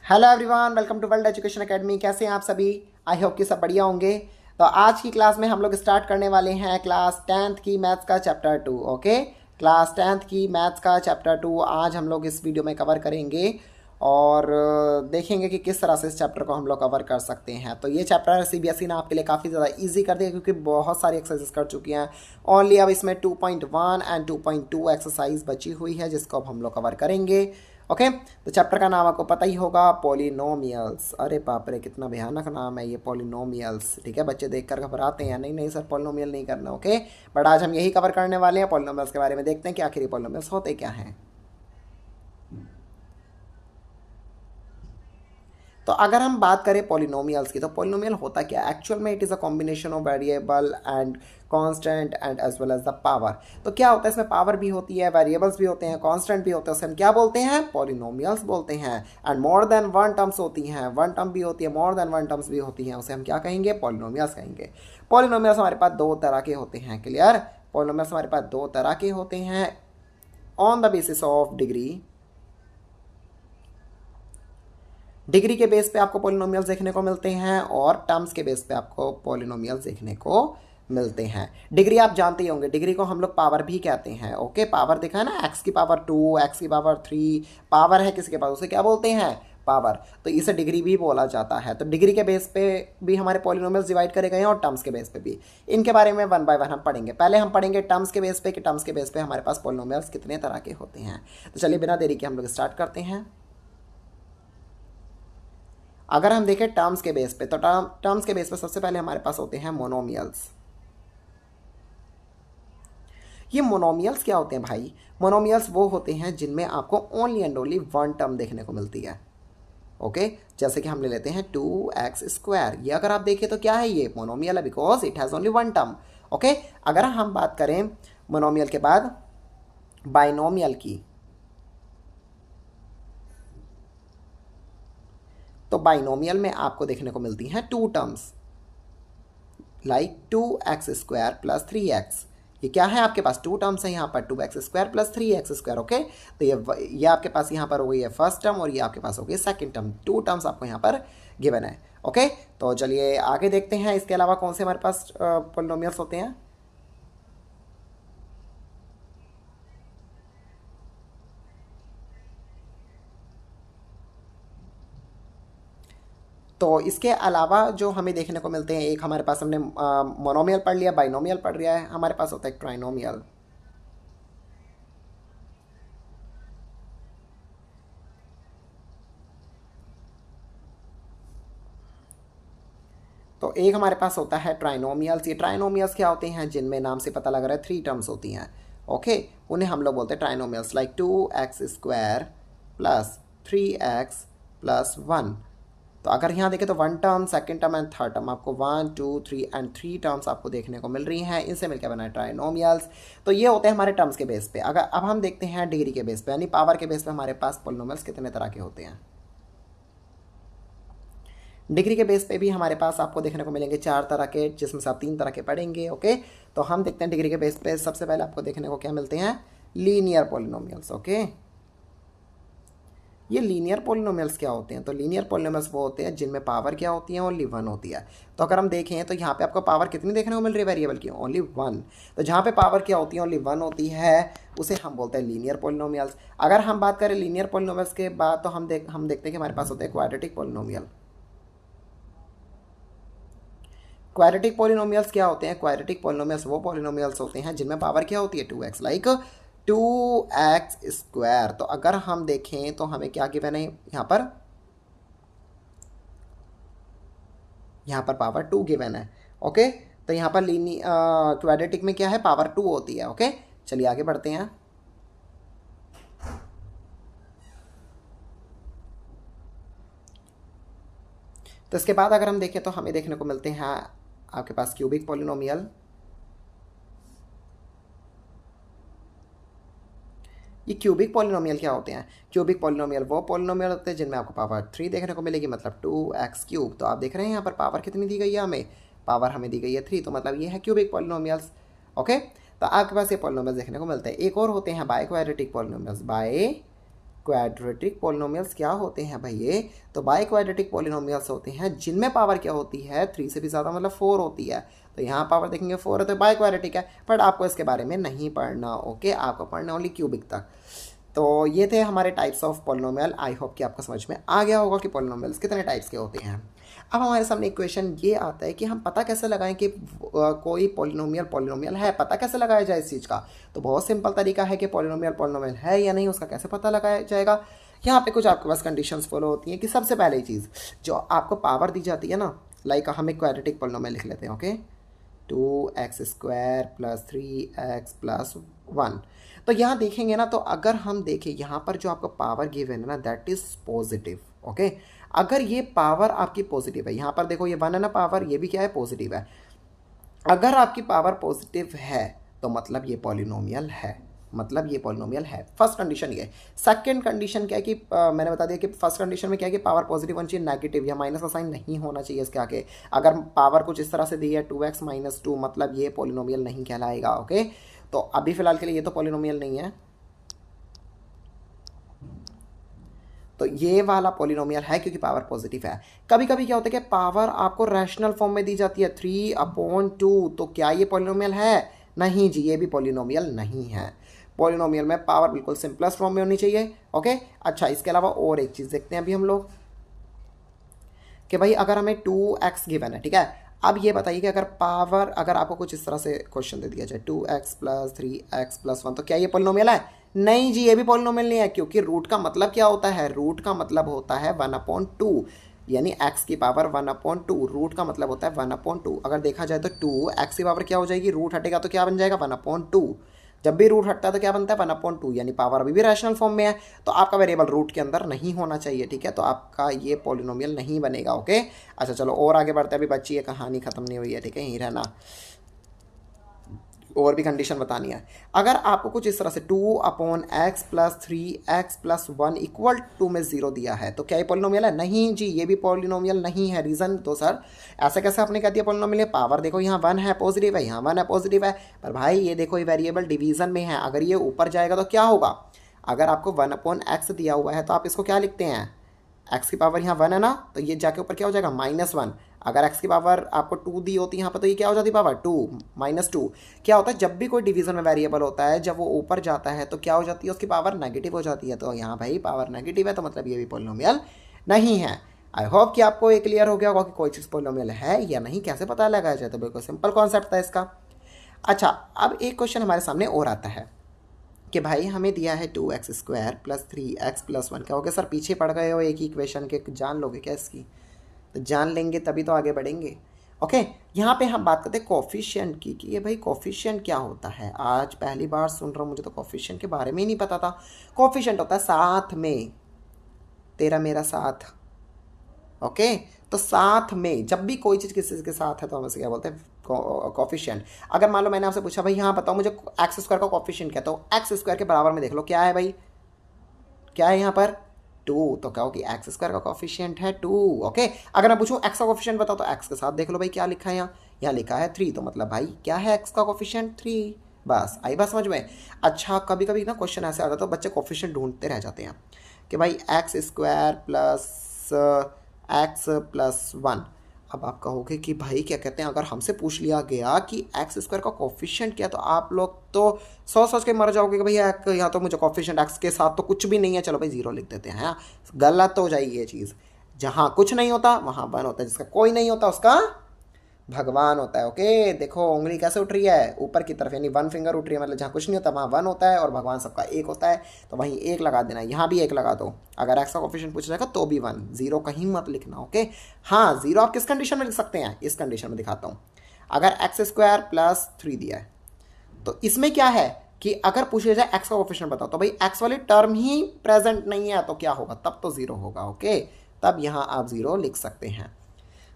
Hello everyone, welcome to World Education Academy. कैसे हैं आप सभी? आई होप कि सब बढ़िया होंगे। तो आज की क्लास में हम लोग स्टार्ट करने वाले हैं क्लास 10th की मैथ्स का चैप्टर 2। ओके, क्लास 10th की मैथ्स का चैप्टर 2 आज हम लोग इस वीडियो में कवर करेंगे और देखेंगे कि किस तरह से इस चैप्टर को हम लोग कवर कर सकते हैं। तो ये चैप्टर सीबीएसई ने आपके लिए काफ़ी ज़्यादा इजी कर दिया क्योंकि बहुत सारी एक्सरसाइज कर चुकी हैं। ओनली अब इसमें 2.1 एंड 2.2 एक्सरसाइज बची हुई है जिसको अब हम लोग कवर करेंगे। ओके, तो चैप्टर का नाम आपको पता ही होगा, पॉलिनोमियल्स। अरे बाप रे, कितना भयानक नाम है ये, पॉलिनोमियल्स। ठीक है, बच्चे देखकर घबराते हैं, नहीं नहीं सर पॉलिनोमियल नहीं करना। ओके, बट आज हम यही कवर करने वाले हैं, पॉलिनोमियल्स के बारे में देखते हैं कि आखिर ये पॉलिनोमियल्स होते क्या हैं। तो अगर हम बात करें पॉलिनोमियल्स की, तो पॉलिनोमियल होता क्या है एक्चुअल में? It is a combination of variable and constant and as well as the power. तो क्या होता है इसमें? पावर भी होती है, वेरिएबल्स भी होते हैं, कांस्टेंट भी होते हैं, उसे हम क्या बोलते हैं? पॉलिनोमियल्स बोलते हैं। And more than one terms होती हैं, वन टर्म भी होती है, मोर देन वन टर्म्स भी होती हैं, उसे हम क्या कहेंगे? पॉलिनोमियल्स कहेंगे। पॉलिनोमियल्स हमारे पास दो तरह के होते हैं, क्लियर? पॉलिनोमियल्स हमारे पास दो तरह के होते हैं on the basis of degree. Degree के बेस पे आपको पॉलिनोमियल्स देखने को मिलते हैं और टर्म्स के बेस पे आपको पॉलिनोमियल्स देखने को मिलते हैं। डिग्री आप जानते ही होंगे, डिग्री को हम लोग पावर भी कहते हैं। ओके, पावर देखा है ना, एक्स की पावर 2, एक्स की पावर 3, पावर है किसी के पास, उसे क्या बोलते हैं? पावर। तो इसे डिग्री भी बोला जाता है। तो डिग्री के बेस पे भी हमारे पॉलिनोमियल्स डिवाइड करे गए हैं और टर्म्स के बेस पे भी। इनके बारे में वन बाय वन हम पढ़ेंगे। पहले हम पढ़ेंगे टर्म्स के बेस पे कि टर्म्स के बेस पे हमारे पास पॉलिनोमियल्स कितने तरह के होते हैं। तो चलिए बिना देरी के हम लोग स्टार्ट करते हैं। अगर हम देखें टर्म्स के बेस पे, तो टर्म्स के बेस पे सबसे पहले हमारे पास होते हैं मोनोमियल्स। ये मोनोमियल्स क्या होते हैं भाई? मोनोमियल्स वो होते हैं जिनमें आपको only and only one term देखने को मिलती है। ओके, जैसे कि हम ले लेते हैं 2x²। ये अगर आप देखें तो क्या है? ये मोनोमियल है because it has only one term. Okay, अगर हम बात करें मोनोमियल के बाद बाइनोमियल की, तो बाइनोमियल में आपको देखने को मिलती हैं to terms, like 2x² plus 3x। ये क्या है? आपके पास टू टर्म्स है यहाँ पर, 2x² प्लस 3x²। ओके, तो ये आपके पास यहाँ पर हो गई है फर्स्ट टर्म और ये आपके पास हो गई सेकंड टर्म। टू टर्म्स आपको यहाँ पर गिवन है। ओके, तो चलिए आगे देखते हैं इसके अलावा कौन से हमारे पास पॉलिनोमियल्स होते हैं। तो इसके अलावा जो हमें देखने को मिलते हैं, एक हमारे पास हमने मोनोमियल पढ़ लिया, बाइनोमियल पढ़ लिया है, हमारे पास होता है ट्राइनोमियल। तो एक हमारे पास होता है ट्राइनोमियल्स। ये ट्राइनोमियल्स क्या होते हैं? जिनमें नाम से पता लग रहा है थ्री टर्म्स होती हैं। ओके, उन्हें हम लोग बोलते हैं trinomials, like 2x² plus 3x plus 1। तो अगर यहाँ देखें तो one term, second term and third term, आपको 1 2 3 एंड 3 टर्म्स आपको देखने को मिल रही हैं। इनसे मिलकर बना है ट्राइनोमियल्स। तो ये होते हैं हमारे टर्म्स के बेस पे। अगर अब हम देखते हैं डिग्री के बेस पे, यानी पावर के बेस पे हमारे पास पॉलिनोमियल्स कितने तरह के होते हैं। डिग्री के बेस पे भी हमारे पास आपको देखने को मिलेंगे चार तरह के, जिसमें से आप तीन तरह के पढ़ेंगे। ओके, तो हम देखते हैं डिग्री के बेस पे सबसे पहले आपको देखने को क्या मिलते हैं? Linear polynomials. ओके, ये लीनियर पॉलिनोमियल्स क्या होते हैं? तो लीनियर पॉलिनोमियल्स वो होते हैं जिनमें पावर क्या होती है? ओनली वन होती है। तो अगर हम देखें तो यहाँ पे आपको पावर कितनी देखने को मिल रही है वेरिएबल की? Only one. तो जहाँ पे पावर क्या होती है? ओनली वन होती है, उसे हम बोलते हैं लीनियर पॉलिनोमियल्स। अगर हम बात करें लीनियर पॉलिनोमियल्स के बाद, तो हम देखते हैं कि हमारे पास होते हैं क्वाड्रेटिक पॉलिनोमियल। क्वाड्रेटिक पॉलिनोमियल्स क्या होते हैं? क्वाड्रेटिक पॉलिनोमियल्स वो पॉलिनोमियल्स होते हैं जिनमें पावर क्या होती है? 2x, like 2x²। तो अगर हम देखें तो हमें क्या गिवन है यहाँ पर पावर 2 गिवन है। ओके, तो यहाँ पर क्वाड्रेटिक में क्या है? पावर 2 होती है। ओके, चलिए आगे बढ़ते हैं। तो इसके बाद अगर हम देखें तो हमें देखने को मिलते हैं आपके पास क्यूबिक पॉलिनोमियल। ये क्यूबिक पॉलिनोमियल क्या होते हैं? क्यूबिक पॉलिनोमियल वो पॉलिनोमियल होते हैं जिनमें आपको पावर 3 देखने को मिलेगी, मतलब 2x³। तो आप देख रहे हैं यहाँ पर पावर कितनी दी गई है हमें? पावर हमें दी गई है 3, तो मतलब ये है क्यूबिक पॉलिनोमियल्स। ओके, तो आपके पास ये पॉलिनोमियल्स देखने को मिलते हैं। एक और होते हैं by quadratic polynomials. By quadratic polynomials क्या होते हैं भाई ये? तो बाई क्वाड्रेटिक पॉलिनोमियल्स होते हैं जिनमें पावर क्या होती है, 3 से भी ज़्यादा मतलब 4 होती है। तो यहाँ पावर देखेंगे 4 है तो बाई क्वाड्रेटिक है, बट आपको इसके बारे में नहीं पढ़ना। ओके, आपको पढ़ना ओनली क्यूबिक तक। तो ये थे हमारे types of polynomial. I hope कि आपको समझ में आ गया होगा कि पॉलिनोमियल्स कितने टाइप्स के होते हैं। अब हमारे सामने एक क्वेश्चन ये आता है कि हम पता कैसे लगाएं कि कोई पॉलिनोमियल है, पता कैसे लगाया जाए इस चीज़ का? तो बहुत सिंपल तरीका है कि पॉलिनोमियल है या नहीं, उसका कैसे पता लगाया जाएगा। यहाँ पे कुछ आपके पास कंडीशंस फॉलो होती हैं कि सबसे पहले चीज़ जो आपको पावर दी जाती है ना, लाइक हम एक क्वाड्रेटिक पॉलिनोमियल लिख लेते हैं। Okay, 2x² + 3x + 1। तो यहाँ देखेंगे ना, तो अगर हम देखें यहाँ पर जो आपको पावर गिवन है ना, दैट इज़ पॉजिटिव। ओके, अगर ये पावर आपकी पॉजिटिव है, यहाँ पर देखो ये 1 है ना पावर, ये भी क्या है, पॉजिटिव है। अगर आपकी पावर पॉजिटिव है तो मतलब ये पॉलिनोमियल है, मतलब ये पॉलिनोमियल है। फर्स्ट कंडीशन ये। सेकंड कंडीशन क्या है कि मैंने बता दिया कि फर्स्ट कंडीशन में क्या है कि पावर पॉजिटिव होनी चाहिए, नेगेटिव या माइनस का साइन नहीं होना चाहिए इसके आगे। अगर पावर कुछ इस तरह से दी है 2x - 2, मतलब ये पॉलिनोमियल नहीं कहलाएगा। ओके, तो अभी फिलहाल के लिए ये तो पॉलिनोमियल नहीं है, तो ये वाला पॉलिनोमियल है क्योंकि पावर पॉजिटिव है। कभी कभी क्या होता है कि पावर आपको रैशनल फॉर्म में दी जाती है 3/2, तो क्या ये पॉलिनोमियल है? नहीं जी, ये भी पॉलिनोमियल नहीं है। पॉलिनोमियल में पावर बिल्कुल सिंपलेस्ट फॉर्म में होनी चाहिए। ओके, अच्छा, इसके अलावा और एक चीज़ देखते हैं अभी हम लोग कि भाई अगर हमें 2x गिवन है, ठीक है, अब ये बताइए कि अगर आपको कुछ इस तरह से क्वेश्चन दे दिया जाए 2x + 3x + 1, तो क्या ये पॉलिनोमियल है? नहीं जी, ये भी पॉलिनोमियल नहीं है, क्योंकि रूट का मतलब क्या होता है? रूट का मतलब होता है 1/2, यानी x की पावर 1/2। रूट का मतलब होता है 1/2। अगर देखा जाए तो 2x की पावर क्या हो जाएगी, रूट हटेगा तो क्या बन जाएगा, 1/2। जब भी रूट हटता है तो क्या बनता है, 1/2, यानी पावर अभी भी रैशनल फॉर्म में है, तो आपका वेरिएबल रूट के अंदर नहीं होना चाहिए। ठीक है, तो आपका ये पॉलिनोमियल नहीं बनेगा। ओके, अच्छा चलो और आगे बढ़ते हैं, अभी बच्ची ये कहानी खत्म नहीं हुई है, ठीक है, यहीं रहना, और भी कंडीशन बतानी है। अगर आपको कुछ इस तरह से 2/x + 3x + 1 = 2 में 0 दिया है, तो क्या ये पॉलिनोमियल है? नहीं जी, ये भी पॉलिनोमियल नहीं है। रीज़न तो सर ऐसा कैसे आपने कह दिया पॉलिनोमियल है? पावर देखो यहाँ 1 है पॉजिटिव है, यहाँ 1 है पॉजिटिव है, पर भाई ये देखो ये वेरिएबल डिवीजन में है, अगर ये ऊपर जाएगा तो क्या होगा? अगर आपको 1/x दिया हुआ है तो आप इसको क्या लिखते हैं, x की पावर यहाँ 1 है ना, तो ये जाके ऊपर क्या हो जाएगा, -1। अगर x की पावर आपको 2 दी होती है यहाँ पर, तो ये क्या हो जाती है पावर 2 -2। क्या होता है, जब भी कोई डिवीजन में वेरिएबल होता है, जब वो ऊपर जाता है तो क्या हो जाती है, उसकी पावर नेगेटिव हो जाती है। तो यहाँ भाई पावर नेगेटिव है, तो मतलब ये भी पॉलिनोमियल नहीं है। आई होप कि आपको ये क्लियर हो गया होगा कि कोई चीज़ पॉलिनोमियल है या नहीं, कैसे पता लगाया जाए। तो बिल्कुल सिंपल कॉन्सेप्ट था इसका। अच्छा, अब एक क्वेश्चन हमारे सामने और आता है कि भाई हमें दिया है 2x² + 3x + 1। क्या हो गया सर, पीछे पड़ गए हो एक ही इक्वेशन के, जान लोगे क्या इसकी? तो जान लेंगे तभी तो आगे बढ़ेंगे। ओके, यहाँ पे हम बात करते हैं कोफिशिएंट की, कि ये भाई कोफिशिएंट क्या होता है। आज पहली बार सुन रहा हूँ, मुझे तो कोफिशिएंट के बारे में ही नहीं पता था। कोफिशिएंट होता है साथ में, तेरा मेरा साथ। ओके, तो साथ में जब भी कोई चीज़ किसी के साथ है तो हम इसे क्या बोलते हैं, कोफिशिएंट। अगर मान लो मैंने आपसे पूछा भाई यहाँ बताओ मुझे x² का कोफिशिएंट क्या है, तो x² के बराबर में देख लो क्या है भाई, क्या है यहाँ पर 2, तो क्या हो कि x² का कोफिशिएंट है 2। ओके, अगर मैं पूछूं x का कोफिशिएंट बताओ, तो x के साथ देख लो भाई क्या लिखा है यहाँ लिखा है 3, तो मतलब भाई क्या है x का कोफिशिएंट 3। बस आई बात समझ में। अच्छा, कभी कभी ना क्वेश्चन ऐसे आता है तो बच्चे कोफिशिएंट ढूंढते रह जाते हैं कि भाई x² + x + 1। अब आप कहोगे कि भाई क्या कहते हैं, अगर हमसे पूछ लिया गया कि x² का कोफिशिएंट क्या, तो आप लोग तो सोच के मर जाओगे कि भैया यहाँ तो मुझे कोफिशिएंट x के साथ तो कुछ भी नहीं है, चलो भाई 0 लिख देते हैं। गलत हो जाएगी ये चीज़। जहाँ कुछ नहीं होता वहाँ 1 होता है, जिसका कोई नहीं होता उसका भगवान होता है। ओके, देखो उंगली कैसे उठ रही है ऊपर की तरफ, यानी 1 फिंगर उठ रही है, मतलब जहाँ कुछ नहीं होता वहाँ 1 होता है और भगवान सबका 1 होता है, तो वहीं 1 लगा देना, यहाँ भी 1 लगा दो। अगर x का कोफिशिएंट पूछा जाएगा तो भी 1, 0 कहीं मत लिखना। ओके, हाँ 0 आप किस कंडीशन में लिख सकते हैं, इस कंडीशन में दिखाता हूँ। अगर x² + 3 दिया है, तो इसमें क्या है कि अगर पूछा जाए x का कोफिशिएंट बताओ, तो भाई x वाली टर्म ही प्रेजेंट नहीं है, तो क्या होगा, तब तो 0 होगा। ओके, तब यहाँ आप 0 लिख सकते हैं।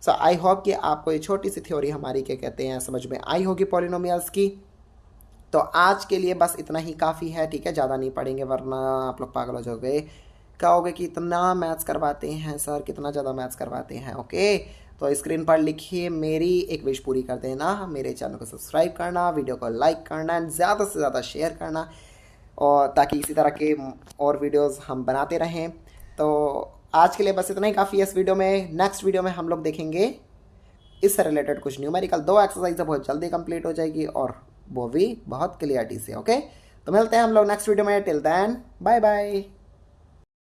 सो आई होप कि आपको ये छोटी सी थ्योरी हमारी क्या कहते हैं समझ में आई होगी पॉलिनोमियल्स की। तो आज के लिए बस इतना ही काफ़ी है, ठीक है, ज़्यादा नहीं पढ़ेंगे वरना आप लोग पागल हो जाओगे, कहोगे कि इतना मैथ्स करवाते हैं सर, कितना ज़्यादा मैथ्स करवाते हैं। ओके, तो स्क्रीन पर लिखिए, मेरी एक विश पूरी कर देना, मेरे चैनल को सब्सक्राइब करना, वीडियो को लाइक करना एंड ज़्यादा से ज़्यादा शेयर करना। और ताकि इसी तरह के और वीडियोस हम बनाते रहें। तो आज के लिए बस इतना ही काफ़ी है इस वीडियो में। नेक्स्ट वीडियो में हम लोग देखेंगे इससे रिलेटेड कुछ न्यूमेरिकल। 2 एक्सरसाइज बहुत जल्दी कंप्लीट हो जाएगी और वो भी बहुत क्लियरिटी से। ओके, तो मिलते हैं हम लोग नेक्स्ट वीडियो में। Till then bye bye.